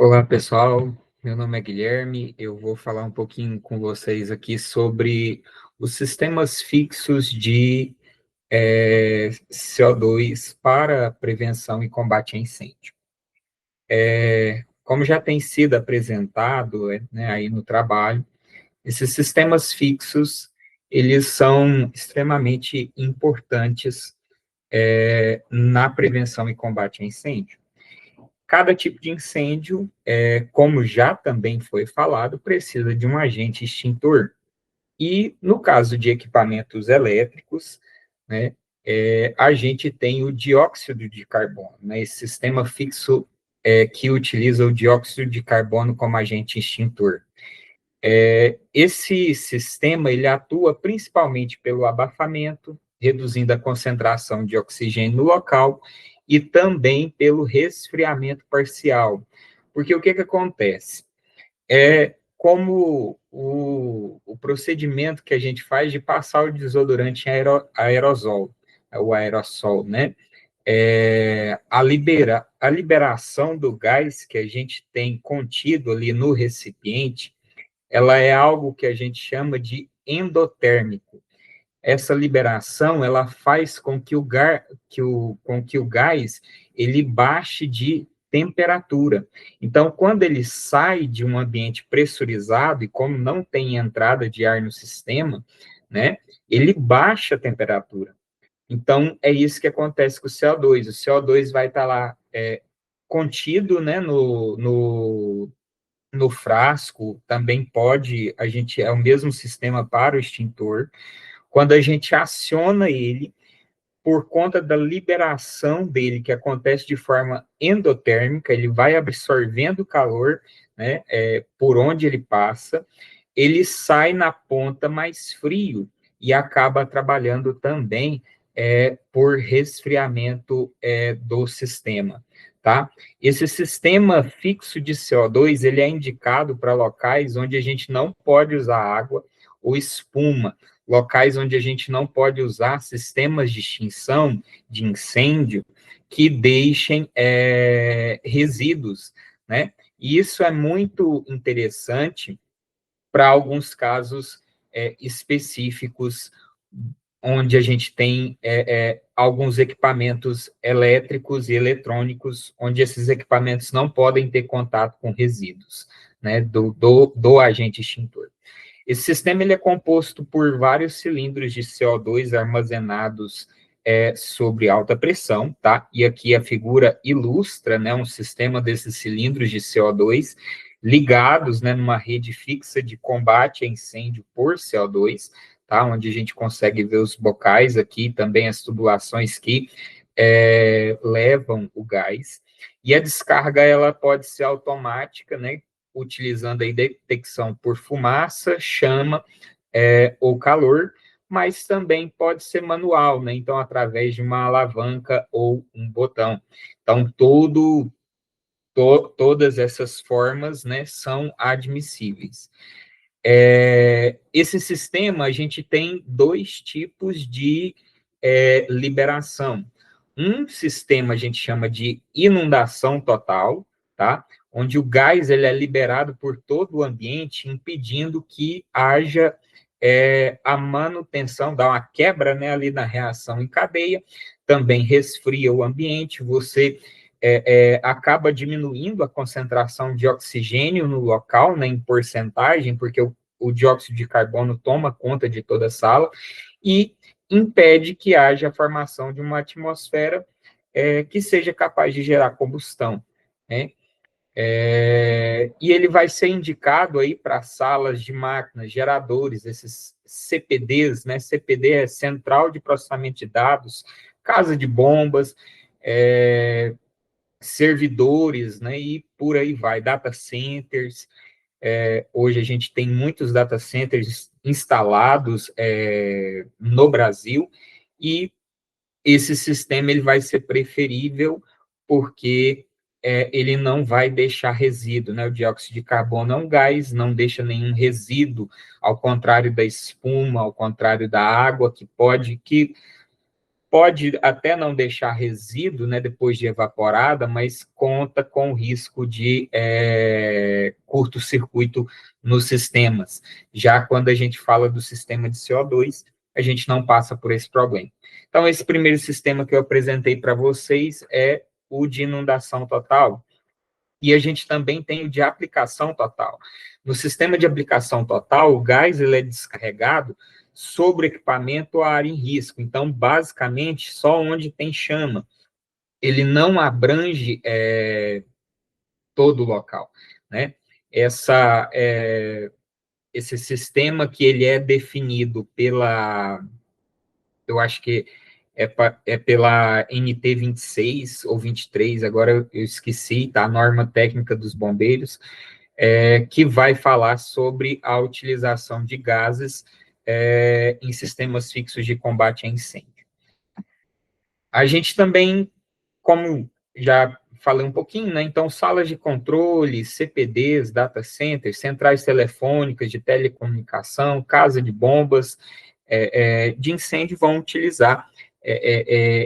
Olá, pessoal. Meu nome é Guilherme. Eu vou falar um pouquinho com vocês aqui sobre os sistemas fixos de CO2 para prevenção e combate a incêndio. Como já tem sido apresentado, né, aí no trabalho, esses sistemas fixos, eles são extremamente importantes, na prevenção e combate a incêndio. Cada tipo de incêndio, como já também foi falado, precisa de um agente extintor. E, no caso de equipamentos elétricos, né, a gente tem o dióxido de carbono, né, esse sistema fixo que utiliza o dióxido de carbono como agente extintor. Esse sistema ele atua principalmente pelo abafamento, reduzindo a concentração de oxigênio no local, e também pelo resfriamento parcial. Porque o que acontece? Como o procedimento que a gente faz de passar o desodorante em aerosol, o aerossol, né? A liberação do gás que a gente tem contido ali no recipiente, ela é algo que a gente chama de endotérmico. Essa liberação, ela faz com que o gás ele baixe de temperatura. Então, quando ele sai de um ambiente pressurizado, e como não tem entrada de ar no sistema, né, ele baixa a temperatura. Então, é isso que acontece com o CO2. O CO2 vai estar lá contido, né, no frasco, também pode, é o mesmo sistema para o extintor. Quando a gente aciona ele, por conta da liberação dele, que acontece de forma endotérmica, ele vai absorvendo calor, né, por onde ele passa, ele sai na ponta mais frio e acaba trabalhando também por resfriamento do sistema, tá? Esse sistema fixo de CO2, ele é indicado para locais onde a gente não pode usar água ou espuma, locais onde a gente não pode usar sistemas de extinção de incêndio que deixem resíduos, né? E isso é muito interessante para alguns casos específicos, onde a gente tem alguns equipamentos elétricos e eletrônicos, onde esses equipamentos não podem ter contato com resíduos, né, do agente extintor. Esse sistema ele é composto por vários cilindros de CO2 armazenados sobre alta pressão, tá? E aqui a figura ilustra, né, um sistema desses cilindros de CO2 ligados, né, numa rede fixa de combate a incêndio por CO2, tá? Onde a gente consegue ver os bocais aqui, também as tubulações que levam o gás. E a descarga, ela pode ser automática, né? Utilizando a detecção por fumaça, chama ou calor, mas também pode ser manual, né? Então, através de uma alavanca ou um botão. Então, todas essas formas, né, são admissíveis. Esse sistema, a gente tem dois tipos de liberação. Um sistema a gente chama de inundação total, tá? Onde o gás ele é liberado por todo o ambiente, impedindo que haja a manutenção, dá uma quebra, né, ali na reação em cadeia, também resfria o ambiente, você acaba diminuindo a concentração de oxigênio no local, né, em porcentagem, porque o dióxido de carbono toma conta de toda a sala, e impede que haja a formação de uma atmosfera que seja capaz de gerar combustão, né? E ele vai ser indicado aí para salas de máquinas, geradores, esses CPDs, né? CPD é Central de Processamento de Dados, casa de bombas, servidores, né? E por aí vai, data centers. Hoje a gente tem muitos data centers instalados no Brasil, e esse sistema ele vai ser preferível porque ele não vai deixar resíduo, né? O dióxido de carbono é um gás, não deixa nenhum resíduo, ao contrário da espuma, ao contrário da água, que pode até não deixar resíduo, né, depois de evaporada, mas conta com o risco de curto-circuito nos sistemas. Já quando a gente fala do sistema de CO2, a gente não passa por esse problema. Então, esse primeiro sistema que eu apresentei para vocês é o de inundação total, e a gente também tem o de aplicação total. No sistema de aplicação total, o gás ele é descarregado sobre o equipamento ou a área em risco. Então, basicamente, só onde tem chama. Ele não abrange todo o local, né? Esse sistema que ele é definido pela, eu acho que pela NT 26 ou 23, agora eu esqueci, tá? A norma técnica dos bombeiros, que vai falar sobre a utilização de gases em sistemas fixos de combate a incêndio. A gente também, como já falei um pouquinho, né? Então, salas de controle, CPDs, data centers, centrais telefônicas de telecomunicação, casa de bombas de incêndio vão utilizar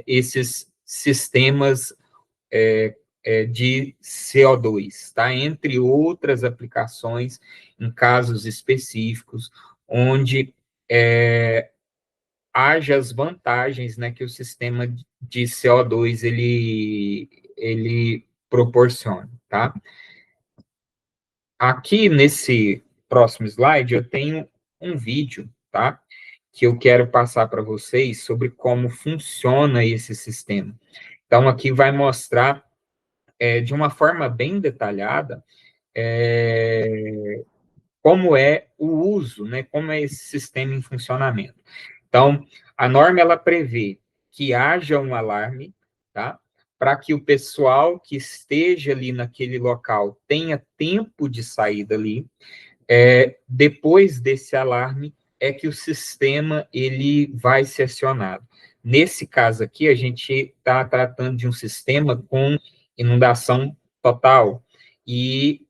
esses sistemas de CO2, tá? Entre outras aplicações, em casos específicos, onde haja as vantagens, né, que o sistema de CO2 ele proporciona, tá? Aqui nesse próximo slide eu tenho um vídeo, tá? Que eu quero passar para vocês sobre como funciona esse sistema. Então, aqui vai mostrar de uma forma bem detalhada como é o uso, né? Como é esse sistema em funcionamento. Então, a norma ela prevê que haja um alarme, tá? Para que o pessoal que esteja ali naquele local tenha tempo de sair dali. Depois desse alarme é que o sistema ele vai ser acionado. Nesse caso aqui, a gente está tratando de um sistema com inundação total e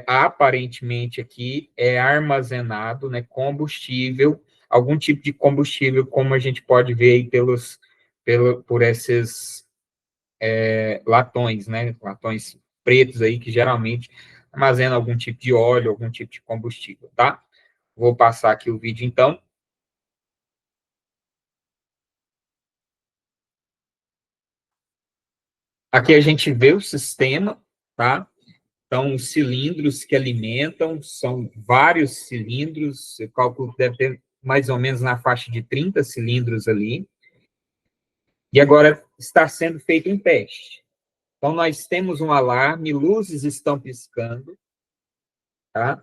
aparentemente aqui é armazenado, né, combustível, algum tipo de combustível, como a gente pode ver aí por esses latões, né, latões pretos aí que geralmente armazenam algum tipo de óleo, algum tipo de combustível, tá? Vou passar aqui o vídeo, então. Aqui a gente vê o sistema, tá? Então, os cilindros que alimentam, são vários cilindros, eu calculo que deve ter mais ou menos na faixa de 30 cilindros ali. E agora está sendo feito um teste. Então, nós temos um alarme, luzes estão piscando, tá?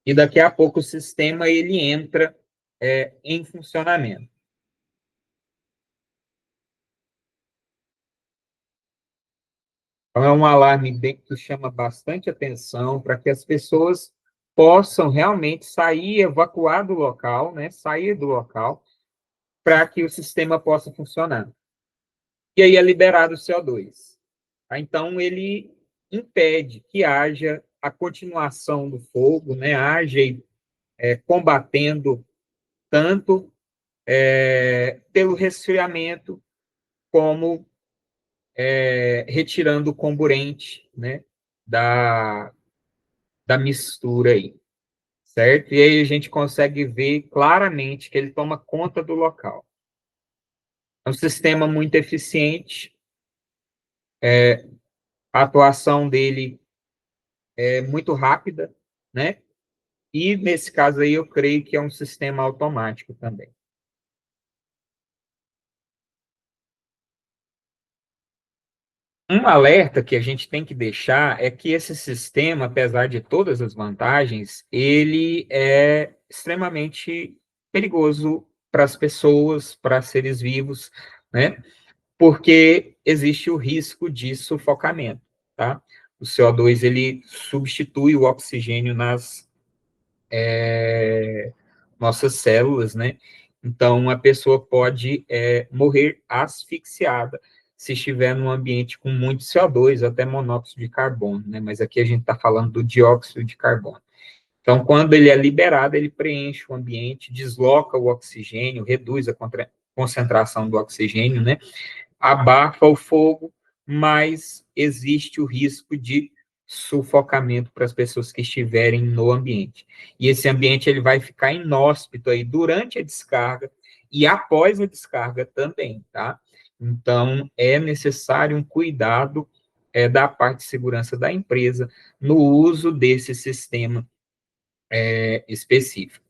E daqui a pouco o sistema ele entra em funcionamento. Então, é um alarme que chama bastante atenção para que as pessoas possam realmente sair, evacuar do local, né? Sair do local, para que o sistema possa funcionar. E aí é liberado o CO2. Tá? Então, ele impede que haja a continuação do fogo, né? Haja combatendo tanto pelo resfriamento, como retirando o comburente, né, da mistura aí, certo? E aí a gente consegue ver claramente que ele toma conta do local. É um sistema muito eficiente, a atuação dele é muito rápida, né? E nesse caso aí eu creio que é um sistema automático também. Um alerta que a gente tem que deixar é que esse sistema, apesar de todas as vantagens, ele é extremamente perigoso para as pessoas, para seres vivos, né? Porque existe o risco de sufocamento, tá? O CO2, ele substitui o oxigênio nas nossas células, né? Então, a pessoa pode morrer asfixiada se estiver num ambiente com muito CO2, até monóxido de carbono, né? Mas aqui a gente está falando do dióxido de carbono. Então, quando ele é liberado, ele preenche o ambiente, desloca o oxigênio, reduz a concentração do oxigênio, né? Abafa o fogo, mas existe o risco de sufocamento para as pessoas que estiverem no ambiente. E esse ambiente ele vai ficar inóspito aí durante a descarga e após a descarga também, tá? Então, é necessário um cuidado da parte de segurança da empresa no uso desse sistema específico.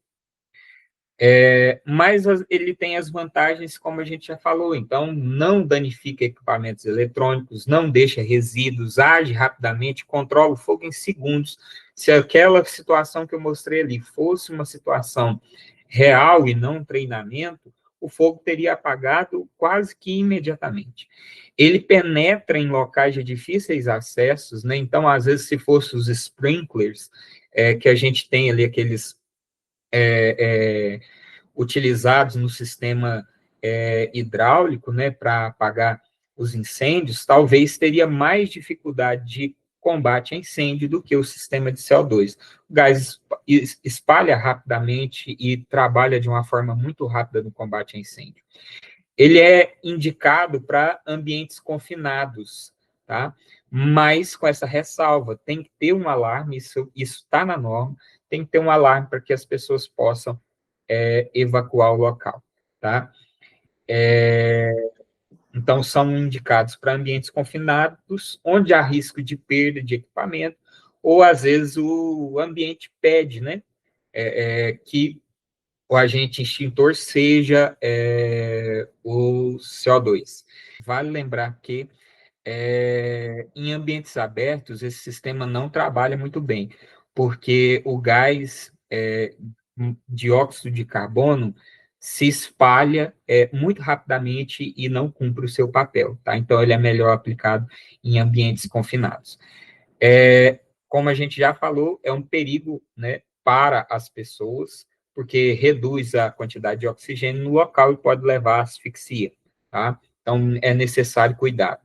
Mas ele tem as vantagens, como a gente já falou, então não danifica equipamentos eletrônicos, não deixa resíduos, age rapidamente, controla o fogo em segundos. Se aquela situação que eu mostrei ali fosse uma situação real e não um treinamento, o fogo teria apagado quase que imediatamente. Ele penetra em locais de difíceis acessos, né? Então, às vezes, se fosse os sprinklers, que a gente tem ali aqueles utilizados no sistema hidráulico, né, para apagar os incêndios, talvez teria mais dificuldade de combate a incêndio do que o sistema de CO2. O gás espalha rapidamente e trabalha de uma forma muito rápida no combate a incêndio. Ele é indicado para ambientes confinados, tá? Mas com essa ressalva, tem que ter um alarme, isso está na norma, tem que ter um alarme para que as pessoas possam evacuar o local, tá? Então, são indicados para ambientes confinados, onde há risco de perda de equipamento, ou às vezes o ambiente pede, né, que o agente extintor seja o CO2. Vale lembrar que em ambientes abertos, esse sistema não trabalha muito bem, porque o gás dióxido de carbono se espalha muito rapidamente e não cumpre o seu papel, tá? Então, ele é melhor aplicado em ambientes confinados. Como a gente já falou, é um perigo, né, para as pessoas, porque reduz a quantidade de oxigênio no local e pode levar à asfixia, tá? Então, é necessário cuidar.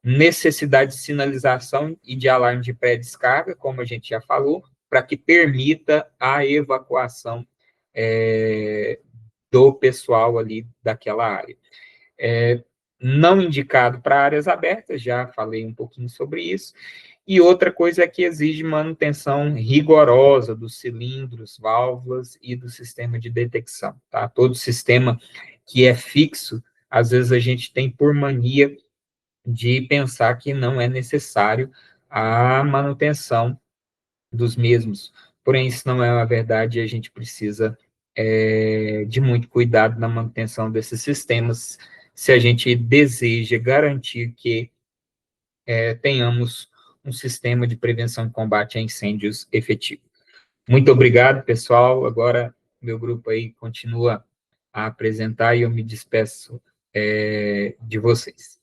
Necessidade de sinalização e de alarme de pré-descarga, como a gente já falou, para que permita a evacuação do pessoal ali daquela área. Não indicado para áreas abertas, já falei um pouquinho sobre isso. E outra coisa é que exige manutenção rigorosa dos cilindros, válvulas e do sistema de detecção, tá? Todo sistema que é fixo, às vezes a gente tem por mania de pensar que não é necessário a manutenção dos mesmos. Porém, isso não é uma verdade e a gente precisa de muito cuidado na manutenção desses sistemas, se a gente deseja garantir que tenhamos um sistema de prevenção e combate a incêndios efetivo. Muito obrigado, pessoal. Agora, meu grupo aí continua a apresentar e eu me despeço de vocês.